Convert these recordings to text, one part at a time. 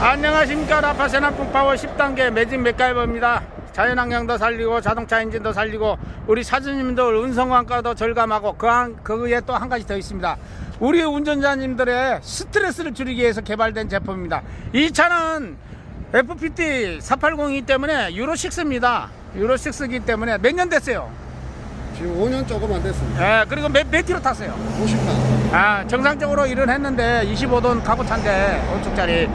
안녕하십니까. 라파세나 풍파워 10단계 매진 맥가이버입니다. 자연환경도 살리고 자동차 엔진도 살리고 우리 사장님들 운송관가도 절감하고 그에 또 한 가지 더 있습니다. 우리 운전자님들의 스트레스를 줄이기 위해서 개발된 제품입니다. 이 차는 FPT 480이기 때문에 유로6입니다. 유로6이기 때문에 몇 년 됐어요? 지금 5년 조금 안 됐습니다. 예, 그리고 몇 킬로 탔어요? 50만. 아, 정상적으로 일은 했는데 25돈 카고차인데 5축짜리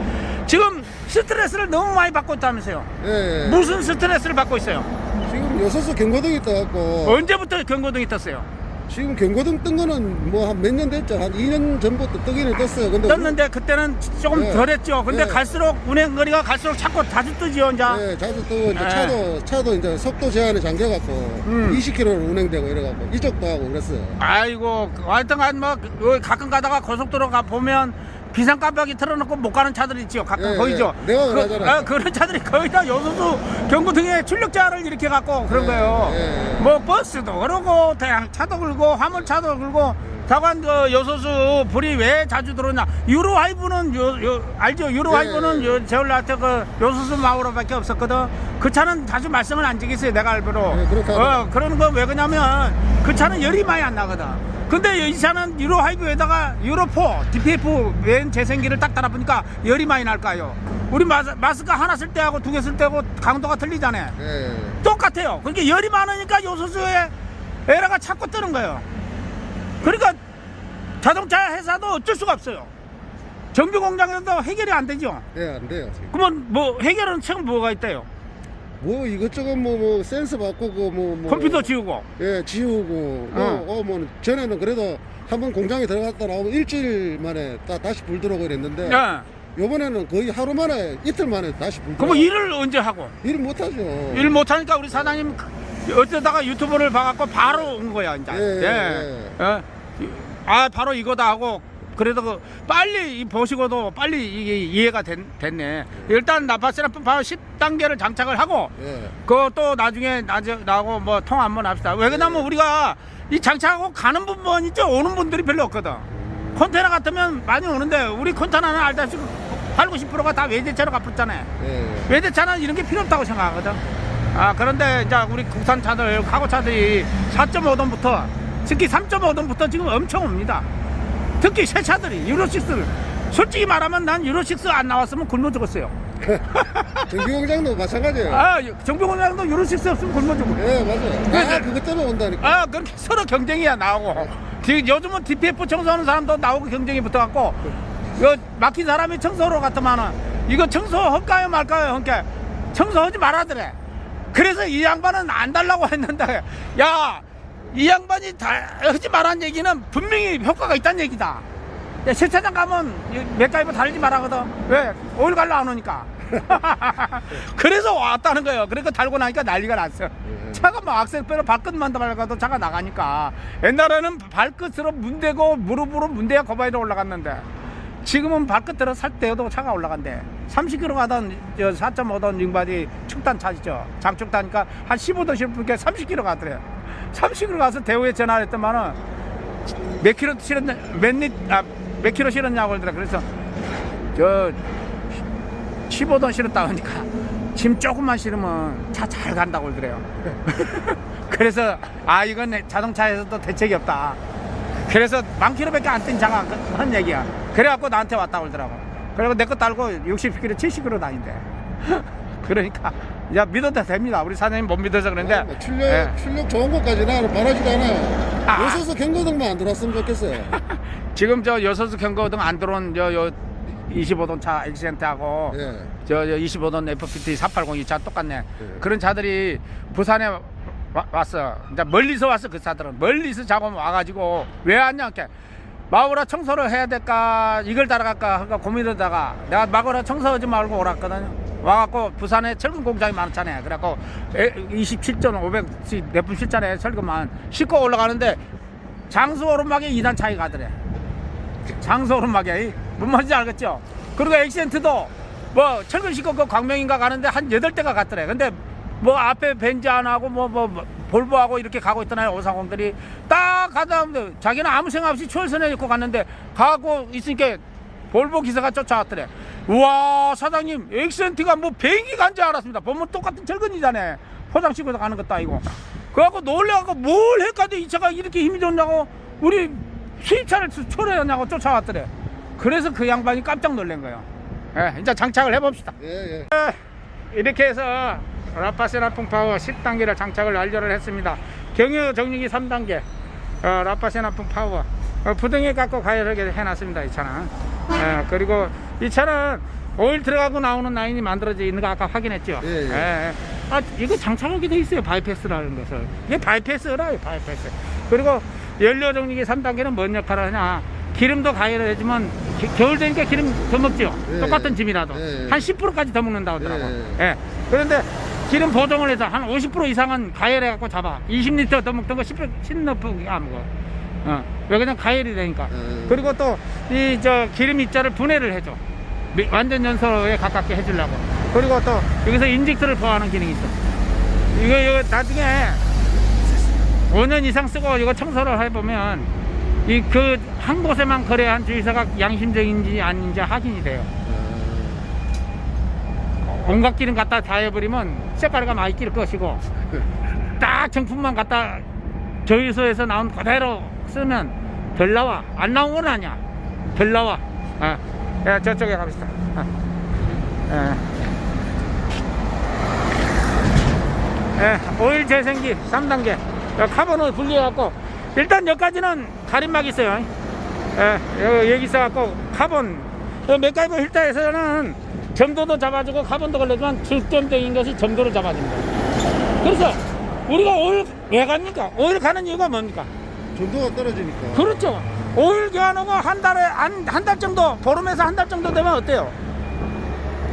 지금 스트레스를 너무 많이 받고 있다면서요? 예. 무슨 스트레스를 받고 있어요? 지금 여섯서 경고등이 떠갖고 언제부터 경고등이 떴어요? 지금 경고등 뜬 거는 뭐 한 몇 년 됐죠. 한 2년 전부터 뜨기는 떴어요. 근데 떴는데 그때는 조금 네. 덜했죠. 근데 네. 갈수록 운행거리가 갈수록 자꾸 자주 뜨지요, 이제. 예, 자주 뜨고 이제 네. 차도 이제 속도 제한에 잠겨갖고 20km로 운행되고 이래갖고 이쪽도 하고 그랬어요. 아이고, 하여튼간 뭐 가끔 가다가 고속도로 가 보면 비상 깜빡이 틀어놓고 못 가는 차들이 있지요. 가끔 예, 보이죠. 예. 내가 그러잖아요. 그런 차들이 거의 다 요소수 경고등에 출력자를 이렇게 갖고 그런 예, 거예요. 예. 뭐 버스도 그러고 대형차도 그러고 화물차도 그러고 다만 그 요소수 불이 왜 자주 들어오냐. 유로5는 알죠? 유로5는 예. 제올라한테 그 요소수 마우로밖에 없었거든. 그 차는 자주 말썽을 안 지겠어요, 내가 알기로. 예, 그렇다고요. 그러는 거 왜 그러냐면 그 차는 열이 많이 안 나거든. 근데 이 차는 유로5에다가 유로4 DPF 웬 재생기를 딱 달아보니까 열이 많이 날까요? 우리 마스크 하나 쓸 때하고 두 개 쓸 때하고 강도가 틀리잖아요. 예. 똑같아요. 그러니까 열이 많으니까 요소수에 에러가 자꾸 뜨는 거예요. 그러니까 자동차 회사도 어쩔 수가 없어요. 정비 공장에서도 해결이 안 되죠. 예, 안 돼요. 지금. 그러면 뭐 해결은 지금 뭐가 있대요? 뭐 이것저것 뭐 센서 바꾸고 뭐 컴퓨터 지우고. 예, 지우고 뭐 전에는 그래도 한번 공장에 들어갔다 나오면 일주일 만에 다시 불 들어오고 그랬는데 예. 요번에는 거의 하루 만에 이틀 만에 다시 불 들어오고 그러면 일을 언제 하고? 일 못하죠. 일 못하니까 우리 사장님 어쩌다가 유튜브를 봐갖고 바로 온 거야 이제. 예. 아, 바로 이거다 하고 그래도 그 빨리 보시고도 빨리 이게 이해가 됐네. 일단 나파세나 바로 10단계를 장착을 하고 예. 그것도 나중에 나하고 뭐 통화 한번 합시다. 왜 그러냐면 우리가 이 장착하고 가는 분만 있죠. 오는 분들이 별로 없거든. 컨테이너 같으면 많이 오는데 우리 컨테이너는 알다시피 80~90%가 다 외제차로 갚았잖아요. 예. 외제차는 이런 게 필요 없다고 생각하거든. 아, 그런데 이제 우리 국산차들, 카고차들이 4.5톤부터 특히 3.5톤부터 지금 엄청 옵니다. 특히 새 차들이 유로6를 솔직히 말하면 난 유로6 안 나왔으면 굶어 죽었어요. 정비공장도 마찬가지예요. 아, 정비공장도 유로6 없으면 굶어 죽어. 예, 맞아요. 그래서- 그것 때문에 온다니까. 아, 그렇게 서로 경쟁이야 나오고. 요즘은 DPF 청소하는 사람도 나오고 경쟁이 붙어갖고 이거 막힌 사람이 청소하러 갔더만은 이거 청소할까요 말까요? 그러니까 청소하지 말아더래. 그래서 이 양반은 안 달라고 했는데 야, 이 양반이 다 하지 말란 얘기는 분명히 효과가 있다는 얘기다. 야, 세차장 가면 맥가이버 달지 말하거든. 왜? 오일 갈라 안 오니까. 그래서 왔다는 거예요. 그러니까 달고 나니까 난리가 났어. 차가 막 악셀배로 발끝만 달아가도 차가 나가니까. 옛날에는 발끝으로 문대고 무릎으로 문대야 거바이로 올라갔는데 지금은 발끝으로 살 때도 차가 올라간대. 30km 가던 4.5톤 링바디 축단 차시죠. 장축단이니까 한 15톤 실으니까 30km 가더래요. 30km 가서 대우에 전화를 했더만은 몇 킬로 실었냐, 몇 킬로 실었냐고 그러더라. 그래서 15톤 실었다 하니까 짐 조금만 실으면 차 잘 간다고 그러더래요. 그래서 이건 자동차에서도 대책이 없다. 그래서 10,000km밖에 안 뛴 차가 한 얘기야. 그래갖고 나한테 왔다고 그러더라고. 그리고 내 거 딸고 60km, 70km 다닌대. 그러니까 야, 믿어도 됩니다. 우리 사장님 못 믿어서 그런데 뭐 출력 좋은 것까지 나는 바라지도 않아요. 요소수 경고등만 안 들어왔으면 좋겠어요. 지금 저 여소수 경고등 안 들어온 25톤 차 엑센트하고 예. 저 25톤 FPT 480 차 똑같네. 그런 차들이 부산에 왔어. 이제 멀리서 왔어. 그 차들은 멀리서 작업 와가지고 왜 왔냐 이렇게 마구라 청소를 해야 될까 이걸 따라갈까 하니까 고민하다가 내가 마구라 청소하지 말고 오랐거든요. 와갖고 부산에 철근 공장이 많잖아요. 그래갖고 27.500 몇 분 실잖아요. 철근만 싣고 올라가는데 장수 오르막에 2단 차이 가더래. 장수 오르막에 뭔 말인지 알겠죠? 그리고 엑센트도 뭐 철근 싣고 그 광명인가 가는데 한 8대가 갔더래. 근데 뭐 앞에 벤츠 안 하고 뭐 볼보하고 이렇게 가고 있더나요. 540들이 딱 가다 자기는 아무 생각 없이 추월선에 입고 갔는데 가고 있으니까 볼보 기사가 쫓아왔더래. 우와 사장님 엑센트가 뭐 비행기 간 줄 알았습니다. 보면 똑같은 절근이잖아요. 포장시켜서 가는 것도 아니고. 그래갖고 놀래갖고 뭘 했까지 이 차가 이렇게 힘이 좋냐고 우리 수입차를 초래하냐고 쫓아왔더래. 그래서 그 양반이 깜짝 놀란 거예요. 예, 이제 장착을 해봅시다. 예. 이렇게 해서 라파세나 풍파워 10단계를 장착을 완료를 했습니다. 경유 정리기 3단계 라파세나 풍파워 부등에 깎고 가열하게 해놨습니다. 이 차는. 그리고 이 차는 오일 들어가고 나오는 라인이 만들어져 있는 거 아까 확인했죠. 예. 아 이거 장착하게 돼 있어요. 바이패스라는 것을. 이게 바이패스라요. 바이패스. 그리고 연료 정리기 3단계는 뭔 역할을 하냐, 기름도 가열을 해주면 겨울 되니까 기름 더 먹죠. 예. 똑같은 짐이라도 한 10%까지 더 먹는다고 하더라고. 예. 그런데 기름 보정을 해서 한 50% 이상은 가열해 갖고 잡아. 20리터 더 먹던 거 10 넣고 안 먹어. 왜 그냥 가열이 되니까. 그리고 또 이 기름 입자를 분해를 해줘. 완전 연소에 가깝게 해주려고. 그리고 또 여기서 인젝터를 보호하는 기능이 있어. 이거 나중에 5년 이상 쓰고 이거 청소를 해보면 이 그 한 곳에만 거래한 주유사가 양심적인지 아닌지 확인이 돼요. 온갖 기름 갖다 다 해버리면 쇳가루가 많이 낄 것이고, 딱 정품만 갖다 주유소에서 나온 그대로 쓰면 덜 나와. 안 나온 건 아니야. 덜 나와. 저쪽에 갑시다. 오일 재생기 3단계 카본을 분리해갖고, 일단 여기까지는 가림막이 있어요. 여기 있어갖고 카본 맥가이버 힐터에서는 점도도 잡아주고 카본도 걸려주면 중점적인 것이 점도를 잡아줍니다. 그래서 우리가 오일 왜 갑니까? 오일 가는 이유가 뭡니까? 점도가 떨어지니까. 그렇죠. 오일 교환하고 한 달 정도, 보름에서 한 달 정도 되면 어때요?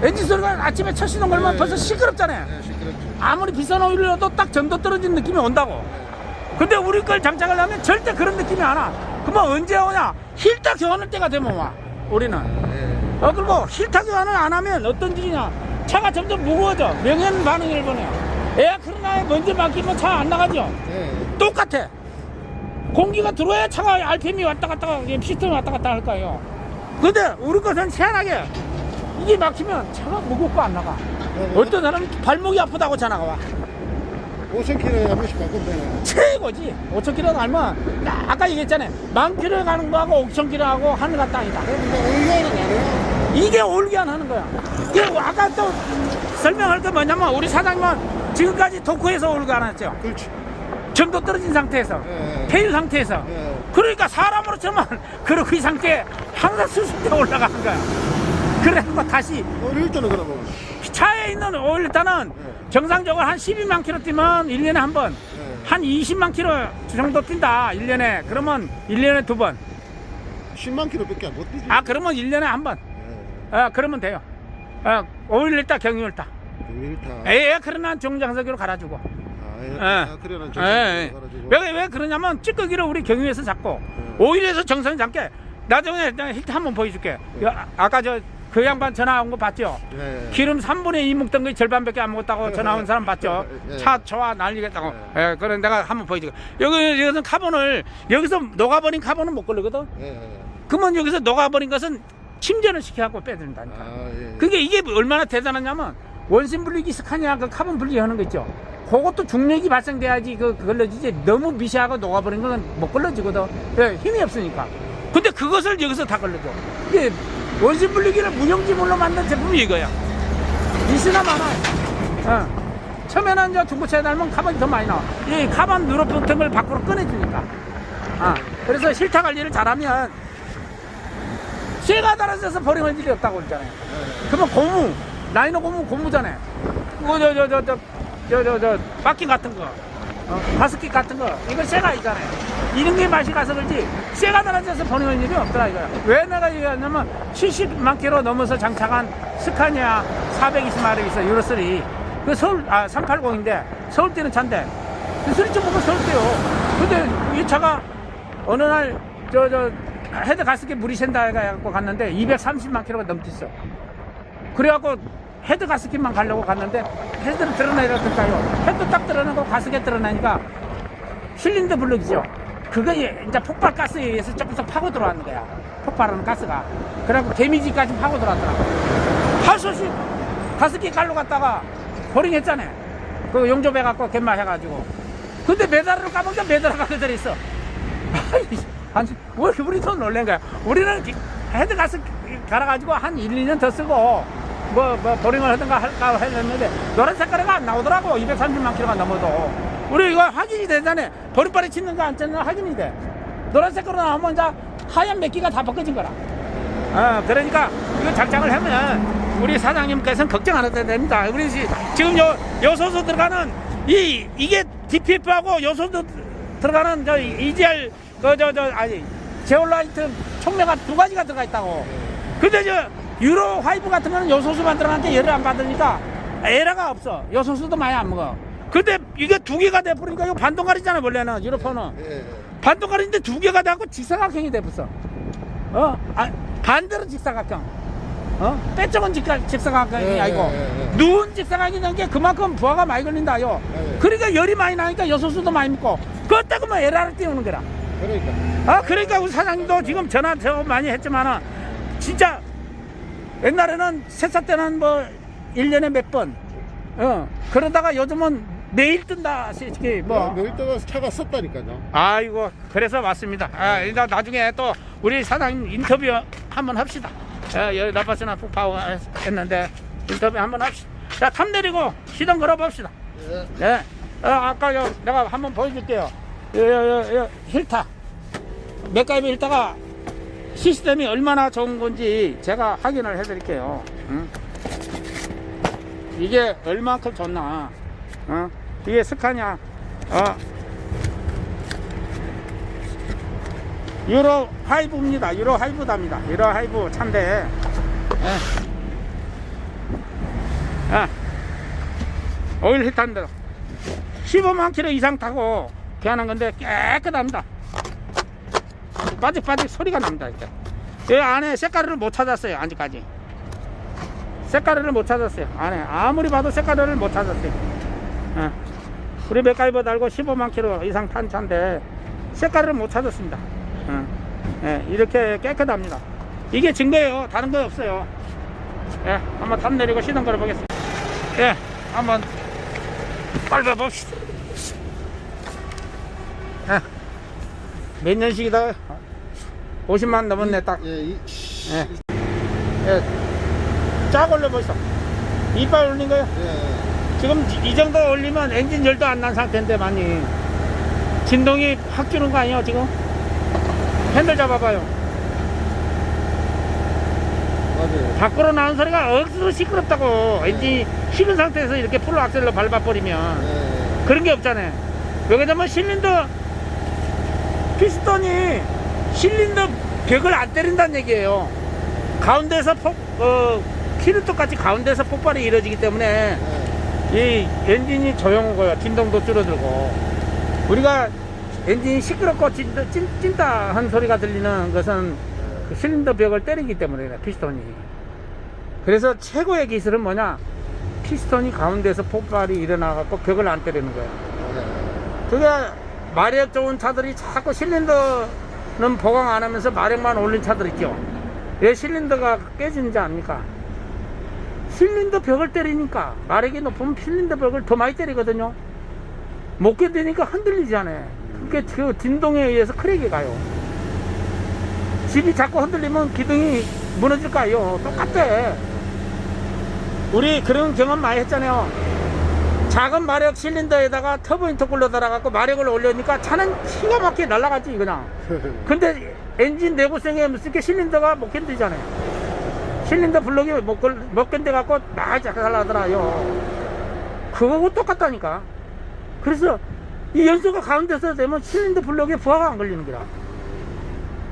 엔진 소리가 아침에 첫 시동 걸면 벌써 시끄럽잖아요. 시끄럽죠. 아무리 비싼 오일이라도 딱 점도 떨어진 느낌이 온다고. 근데 우리 걸 장착을 하면 절대 그런 느낌이 안 와. 그러면 언제 오냐? 힐터 교환할 때가 되면 와, 우리는. 그리고 힐터 교환을 안 하면 어떤 일이냐? 차가 점점 무거워져. 명현 반응을 보내요. 에어컨에 먼지 막히면 차 안 나가죠? 똑같아. 공기가 들어와야 차가 RPM이 왔다 갔다, 피스톤이 왔다 갔다 할 거예요. 근데 우리 것은 희한하게 이게 막히면 차가 무겁고 안 나가. 어떤 사람은 발목이 아프다고 차 나가 와. 5,000km에 한 번씩 바꾸면 되네. 최고지. 5,000km 가면 아까 얘기했잖아요. 10,000km 가는 거하고 5,000km하고 하늘과 땅이다. 오일교환은 안 해요? 이게 올기안 하는 거야. 이게 아까 또 설명할 게 뭐냐면, 우리 사장님은 지금까지 도쿄에서 올기안 했죠. 그렇지. 점도 떨어진 상태에서, 폐유 상태에서. 그러니까 사람으로 치면 그렇고 이 상태에 항상 수습대 올라가는 거야. 그래서 다시 오일 때는 그러면 차에 있는 오일 일단은 정상적으로 한 12만 킬로 뛰면 1년에 한 번, 한 20만 킬로 정도 뛴다 1년에. 그러면 1년에 2번. 10만 킬로밖에 못 뛰지. 그러면 1년에 한 번. 그러면 돼요. 오일 일다 경유 일다. 그러나 정장석으로 갈아주고. 그래는 왜 그러냐면, 찌꺼기를 우리 경유에서 잡고 오일에서 정선을 잡게. 나중에 히트 한번 보여줄게. 아까 그 양반 전화 온 거 봤죠? 기름 3분의 2 묵던 거 절반밖에 안 먹었다고 전화 온 사람 봤죠? 차 좋아 날리겠다고. 그래 내가 한번 보여줄게. 여기서 카본을, 여기서 녹아버린 카본은 못 걸리거든. 그러면 여기서 녹아버린 것은 침전을 시켜갖고 빼준다니까. 그게 이게 얼마나 대단하냐면, 원심 분리기 스카니아 그 카본 분리하는 거 있죠? 그것도 중력이 발생돼야지 걸러지지. 너무 미세하고 녹아버린 건 못 걸러지거든. 힘이 없으니까. 근데 그것을 여기서 다 걸러줘. 이게 원심 분리기를 무용지물로 만든 제품이 이거야. 미스나 많아. 처음에는 이제 중고차에 달면 카본이 더 많이 나와. 이 카본 누로 붙은 걸 밖으로 꺼내주니까. 그래서 실타 관리를 잘하면 쇠가 달아져서 버리는 일이 없다고 그러잖아요. 그러면 고무, 라이너 고무잖아요. 그거 바퀴 같은 거, 가스키 같은 거, 이거 쇠가 있잖아요. 이런 게 맛이 가서 그렇지 쇠가 달아져서 버리는 일이 없더라 이거야. 왜 내가 얘기하냐면, 70만 킬로 넘어서 장착한 스카니아 420마력 있어, 유로3. 그 서울 380인데 서울 때는 잔데 수리 좀 보면 서울 때요. 근데 이 차가 어느 날 헤드 가스켓 물이 샌다 해갖고 갔는데 230만 킬로가 넘쳤어. 그래갖고 헤드 가스켓만 가려고 갔는데 헤드를 드러내려니까요. 헤드 딱 드러내고 가스켓 드러내니까 실린더 블럭이죠. 그거 이제 폭발 가스에 의해서 조금씩 파고 들어왔는 거야. 폭발하는 가스가. 그래갖고 데미지까지 파고 들어왔더라고. 할 수 없이 5개 갈로 갔다가 버링했잖아. 그 용접해갖고 갯말 해가지고. 근데 메달을 까보니까 메달가 그대로 있어. 아니, 왜 우리도 놀란 거야. 우리는 헤드가스 갈아가지고 한 1, 2년 더 쓰고 뭐 보링을 하든가 할까 했는데 노란 색깔이가 안 나오더라고. 230만 킬로가 넘어도. 우리 이거 확인이 되잖아. 버림발에 짓는 거 안 짓는 거 확인이 돼. 노란 색깔로 나오면 이제 하얀 몇 개가 다 벗겨진 거라. 그러니까 이거 장착을 하면 우리 사장님께서는 걱정 안 해도 됩니다. 우리 지금 요소수 들어가는 이게 DPF하고 요소수 들어가는 저 EGR 아니 제올라이트 촉매가 2가지가 들어가 있다고. 근데 저 유로 5 같은 거는 요소수만 들어가는데 열을 안 받으니까 에러가 없어. 요소수도 많이 안 먹어. 근데 이게 2개가 돼버리니까 이거 반동갈이잖아 원래는 유로폰은. 반동갈인데 2개가 돼갖고 직사각형이 돼버렸어. 반대로 직사각형. 빼쪽은 직사각형이 아니고 누운 직사각형이 된 게 그만큼 부하가 많이 걸린다요. 그러니까 열이 많이 나니까 요소수도 많이 먹고 그것 때문에 에러를 띄우는 거라. 그러니까 우리 사장님도 지금 전화 저 많이 했지만은 진짜 옛날에는 세차 때는 뭐 1년에 몇 번 그러다가 요즘은 매일 뜬다 솔직히 뭐 매일 떠서 차가 썼다니까요. 아이고 그래서 왔습니다. 일단 나중에 또 우리 사장님 인터뷰 한번 합시다. 여기 라파스나 푸파워 했는데 인터뷰 한번 합시다. 자, 탑 내리고 시동 걸어 봅시다. 네. 아까 내가 한번 보여줄게요. 힐타 맥가이브 힐타가 시스템이 얼마나 좋은 건지 제가 확인을 해 드릴게요. 이게 얼만큼 좋나. 이게 스카냐 유로 하이브입니다. 유로 하이브답니다. 유로 하이브 차인데 오일 히터인데 15만 킬로 이상 타고 교환한 건데 깨끗합니다. 빠직빠직 소리가 납니다. 이렇게. 이 안에 색깔을 못 찾았어요. 아직까지 색깔을 못 찾았어요. 안에 아무리 봐도 색깔을 못 찾았어요. 우리 맥가이버 달고 15만 킬로 이상 탄 차인데 색깔을 못 찾았습니다. 이렇게 깨끗합니다. 이게 증거예요. 다른 거 없어요. 한번 탑 내리고 시동 걸어 보겠습니다. 한번 빨리 봅시다. 몇 년씩이다? 50만 넘었네 딱. 쫙 올려보시오. 이빨 올린 거요? 지금 이 정도 올리면 엔진 열도 안 난 상태인데 많이 진동이 확 주는 거 아니에요 지금? 핸들 잡아봐요. 맞아요. 밖으로 나온 소리가 억수로 시끄럽다고. 엔진이 식은 상태에서 이렇게 풀로 악셀로 밟아버리면 그런 게 없잖아요. 여기 되면 실린더 피스톤이 실린더 벽을 안 때린다는 얘기예요. 가운데서 키를 똑같이 가운데서 폭발이 이루어지기 때문에 이 엔진이 조용하고요. 진동도 줄어들고. 우리가 엔진이 시끄럽고 찐따한 소리가 들리는 것은 그 실린더 벽을 때리기 때문에 피스톤이. 그래서 최고의 기술은 뭐냐? 피스톤이 가운데서 폭발이 일어나갖고 벽을 안 때리는 거예요. 그게 마력 좋은 차들이 자꾸 실린더는 보강 안 하면서 마력만 올린 차들 있죠. 왜 실린더가 깨지는지 압니까? 실린더 벽을 때리니까 마력이 높으면 실린더 벽을 더 많이 때리거든요. 못 견디니까 흔들리잖아요. 그게 그 진동에 의해서 크랙이 가요. 집이 자꾸 흔들리면 기둥이 무너질까요? 똑같아. 우리 그런 경험 많이 했잖아요. 작은 마력 실린더에다가 터보 인터쿨러 달아갖고 마력을 올려니까 차는 기가 막히게 날아가지 그냥. 근데 엔진 내구성에 무슨 게 실린더가 못 견디잖아요. 실린더 블록이 못 견뎌갖고 많이 잘나더라요. 그거하고 똑같다니까. 그래서 이 연소가 가운데서 되면 실린더 블록에 부하가 안 걸리는 거야.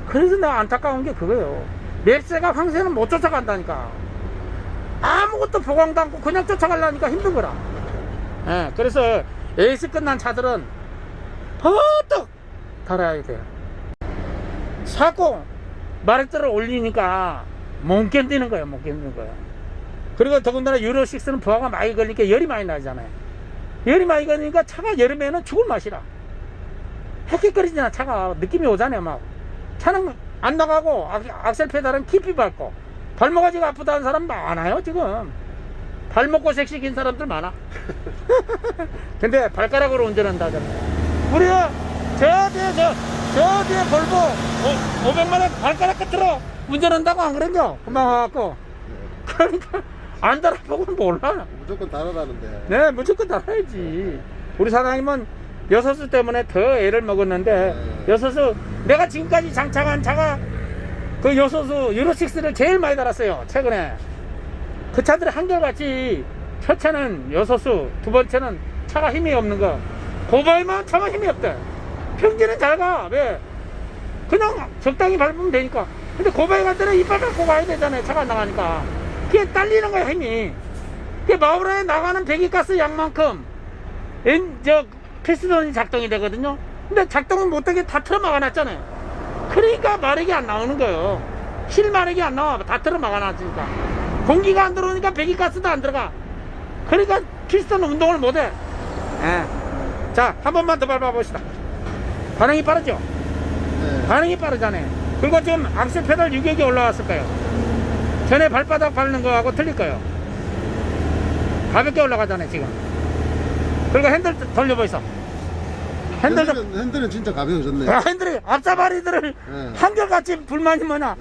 그래서 내가 안타까운 게 그거예요. 맵새가 황새는 못 쫓아간다니까. 아무것도 보강도 않고 그냥 쫓아가려니까 힘든 거라. 그래서 에이스 끝난 차들은 버떡 달아야 돼요. 자꾸 마력대를 올리니까 못 견디는 거예요. 못 견디는 거예요. 그리고 더군다나 유로6는 부하가 많이 걸리니까 열이 많이 나잖아요. 열이 많이 걸리니까 차가 여름에는 죽을 맛이라. 헥헥거리잖아. 차가 느낌이 오잖아요. 막 차는 안 나가고 악셀 페달은 깊이 밟고 발목아지가 아프다는 사람 많아요 지금. 발 먹고 섹시 긴 사람들 많아. 근데 발가락으로 운전한다잖아. 우리가 저 뒤에 볼보 500만원 발가락 끝으로 운전한다고 안 그랬죠? 금방 와갖고. 그러니까 안 달아보고는 몰라. 무조건 달아라는데. 네, 무조건 달아야지. 우리 사장님은 여섯수 때문에 더 애를 먹었는데, 여섯수, 내가 지금까지 장착한 차가 그 여섯수 유로6를 제일 많이 달았어요, 최근에. 그 차들이 한결같이, 첫 차는 여섯수, 두 번째는 차가 힘이 없는 거. 고바이만 차가 힘이 없대. 평지는 잘 가. 왜? 그냥 적당히 밟으면 되니까. 근데 고바이 갈 때는 이빨 밟고 가야 되잖아요, 차가 안 나가니까. 그게 딸리는 거야, 힘이. 그게 마우라에 나가는 배기가스 양만큼 피스톤이 작동이 되거든요. 근데 작동을 못하게 다 틀어 막아놨잖아요. 그러니까 마력이 안 나오는 거예요. 실 마력이 안 나와. 다 틀어 막아놨으니까. 공기가 안 들어오니까 배기가스도 안 들어가. 그러니까 피스톤 운동을 못해. 예. 자, 한 번만 더 밟아봅시다. 반응이 빠르죠? 네. 반응이 빠르잖아요. 그리고 지금 악셀 페달 유격이 올라왔을 거예요. 전에 발바닥 밟는 거하고 틀릴 거예요. 가볍게 올라가잖아요 지금. 그리고 핸들 돌려보이소. 핸들은 진짜 가벼워졌네. 핸들이 앞사바리들을 네. 한결같이 불만이 뭐냐,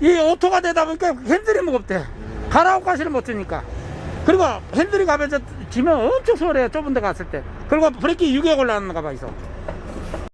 이 오토가 되다 보니까 핸들이 무겁대. 가라고 가시를 못 주니까. 그리고 핸들이 가벼워지면 엄청 소리해, 좁은 데 갔을 때. 그리고 브레이크 유격 올라가는 거 봐 있어.